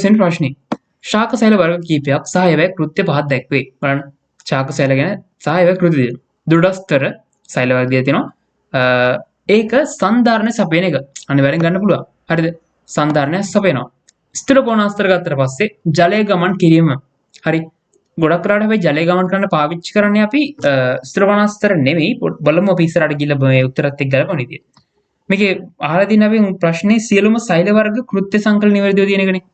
15 වෙනි ප්‍රශ්නේ. ශාක සෛල වර්ග කීපයක් සහ ඒවායේ කෘත්‍ය පහක් දැක්වේ. බලන්න ශාක සෛල ගැන සහ ඒවායේ කෘත්‍ය දෙනවා. දෘಢස්තර සෛල වර්ගය තියෙනවා. ඒක සන්ධාරණය සපයන එක. අනිවාර්යෙන් ගන්න පුළුවන්. හරිද? සන්ධාරණය සපයනවා. ස්ථිර කෝණාස්තර ගත්තට පස්සේ ජලය ගමන් කිරීම. හරි. ගොඩක් වෙලාවට හැබැයි ජලය ගමන් කරන්න පාවිච්චි කරන්නේ අපි ස්ථිර කෝණාස්තර නෙමෙයි. බලමු අපි ඉස්සරහට ගිහලා මේ උත්තරත් එක්ක ගලපන විදිය. මේකේ අහලා තියෙන අපි ප්‍රශ්නේ සියලුම සෛල වර්ග කෘත්‍ය සංකලන නිවැරදිව තියෙන එකනේ.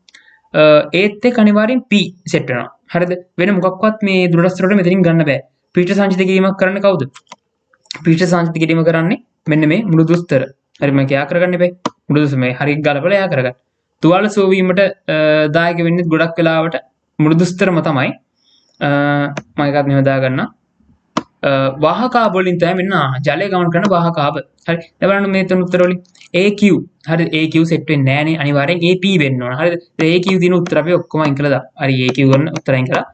ඒත් එක්ක අනිවාර්යෙන් P සෙට් වෙනවා. හරිද? වෙන මොකක්වත් මේ දෘಢස්තර වලට මෙතනින් ගන්න බෑ. පීඨ සංචිත කිරීමක් කරන්න කවුද? පීඨ සංචිත කිරීම කරන්නේ මෙන්න මේ මෘදුස්තර. හරි මම කියා කරගන්න එපා. මෘදුස්තර මේ හරි ගලපලා එයා කරගන්න. තුවාල සෝවීමට දායක වෙන්නේ ගොඩක් වෙලාවට මෘදුස්තරම තමයි. මම එකක් මෙහෙම දාගන්න. වාහකාභ වලින් තමයි මෙන්න ජලය ගමන් කරන වාහකාභ. හරි. දැන් බලන්න මේ තුන් උත්තර වලින් AQ. හරිද? AQ සෙට් වෙන්නේ නැහනේ. අනිවාර්යෙන් AP වෙන්න ඕන. හරිද? AQ දින උත්තර අපි ඔක්කොම අයින් කළා. හරි AQ ගන්න උත්තර අයින් කළා.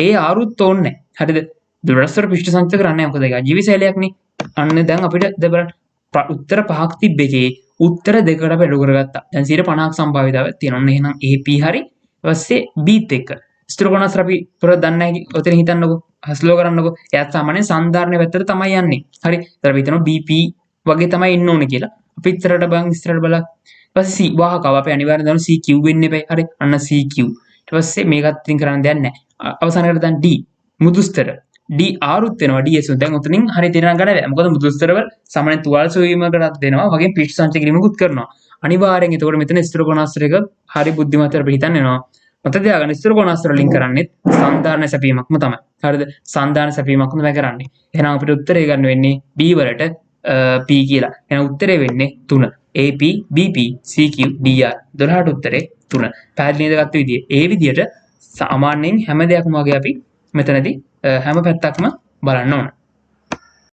ඒ ආරුත් ඕනේ නැහැ. හරිද? දෘಢස්තර පිෂ්ඨ සංචිත කරන්නේ මොකද ඒක? ජීවිසෛලයක්නේ. අන්න දැන් අපිට බලන්න උත්තර පහක් තිබ්බේකේ උත්තර දෙකකට අපි අඩු කරගත්තා. දැන් 50% සම්භාවිතාවයක් තියෙනවා. එහෙනම් AP හරි. ඊපස්සේ Bත් එක්ක ස්ථිර කෝණාස්තර අපි පොර දන්නේ නැහැ. ඔතන හිතන්නකෝ. හස්ලෝ කරන්නකෝ. එයාත් සාමාන්‍යයෙන් සන්ධාරණය පැත්තට තමයි යන්නේ. හරි. ඊට අපි හිතනවා BP වගේ තමයි ඉන්න ඕනේ කියලා. අපි ඉස්සරහට බලලා. ඊපස්සේ C වාහකාව අපි අනිවාර්යෙන් දන්නවා CQ වෙන්න එපා. හරි. අන්න CQ. ඊට පස්සේ මේකත් ඉතින් කරන්න දෙයක් නැහැ. අවසානකට දැන් D මුදුස්තර. D ආරුත් වෙනවා DS දැන් උතනින් හරි තේරෙන ගන්න බෑ. මොකද මුදුස්තර වල සාමාන්‍ය තුවාල සොවීමකටත් දෙනවා. වගේ පිෂ් සංචය කිරීමකුත් කරනවා. අනිවාර්යෙන් එතකොට මෙතන ස්ථිර කෝණාස්තර එක හරි බුද්ධිමත් අපිට හිතන්න වෙනවා. මතක තියාගන්න ස්ථිර කෝණාස්තර වලින් කරන්නේ සන්ධාරණ සැපීමක්ම තමයි. හරිද? සන්ධාරණ සැපීමක්ම තමයි කරන්නේ. එහෙනම් අපිට උත්තරේ ගන්න වෙන්නේ B වලට P කියලා. එහෙනම් උත්තරේ වෙන්නේ 3. AP BP CQ DR 12ට උත්තරේ 3. පැහැදිලි නේද ගත්ත විදිය. ඒ විදියට සාමාන්‍යයෙන් හැම දෙයක්ම වගේ අපි මෙතනදී හැම පැත්තක්ම බලන්න ඕන.